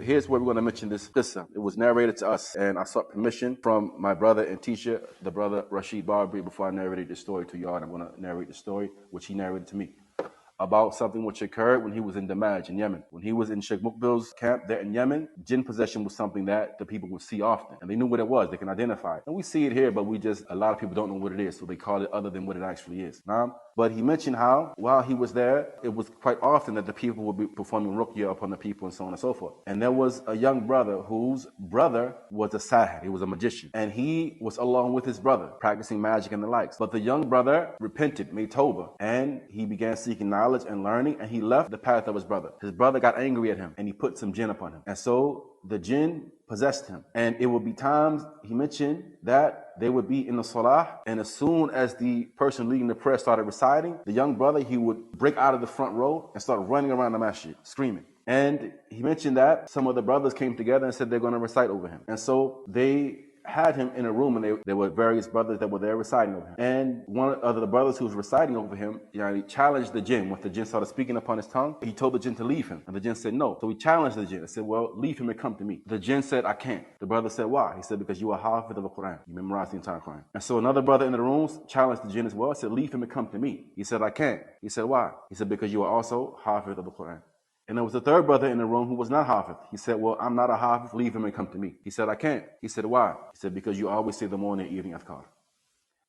Here's where we're going to mention this qissa. It was narrated to us, and I sought permission from my brother and teacher, the brother Rashid Barbary, before I narrated this story to y'all. And I'm going to narrate the story, which he narrated to me, about something which occurred when he was in Damaj in Yemen. When he was in Sheikh Mukbil's camp there in Yemen, jinn possession was something that the people would see often. And they knew what it was. They can identify it. And we see it here, but a lot of people don't know what it is. So they call it other than what it actually is. But he mentioned how, while he was there, it was quite often that the people would be performing ruqya upon the people and so on and so forth. And there was a young brother whose brother was a sahir. He was a magician. And he was along with his brother, practicing magic and the likes. But the young brother repented, made tawbah, and he began seeking knowledge and learning, and he left the path of his brother. His brother got angry at him, and he put some jinn upon him. And so the jinn possessed him. And it would be times, he mentioned, that they would be in the salah, and as soon as the person leading the prayer started reciting, the young brother, he would break out of the front row and start running around the masjid, screaming. And he mentioned that some of the brothers came together and said they're going to recite over him. And so they had him in a room, and there were various brothers that were there reciting over him. And one of the brothers who was reciting over him, he challenged the jinn. Once the jinn started speaking upon his tongue, he told the jinn to leave him. And the jinn said no. So he challenged the jinn and said, well, leave him and come to me. The jinn said, I can't. The brother said, why? He said, because you are hafiz of the Quran. You memorize the entire Quran. And so another brother in the rooms challenged the jinn as well. Said, leave him and come to me. He said, I can't. He said, why? He said, because you are also hafiz of the Quran. And there was a third brother in the room who was not hafiz. He said, well, I'm not a hafiz, leave him and come to me. He said, I can't. He said, why? He said, because you always say the morning and evening adhkar.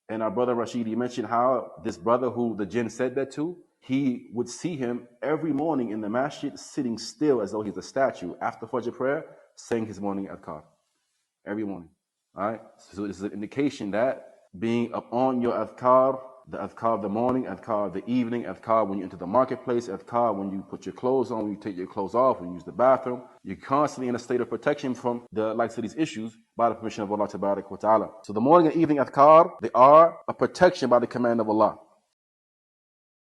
And our brother Rashid, he mentioned how this brother who the jinn said that to, he would see him every morning in the masjid sitting still as though he's a statue after Fajr prayer, saying his morning adhkar. Every morning. All right? So this is an indication that being upon your adhkar, the adhkar of the morning, adhkar of the evening, adhkar when you enter the marketplace, adhkar when you put your clothes on, when you take your clothes off, when you use the bathroom. You're constantly in a state of protection from the likes of these issues by the permission of Allah Tabarak wa Ta'ala. So the morning and evening adhkar, they are a protection by the command of Allah.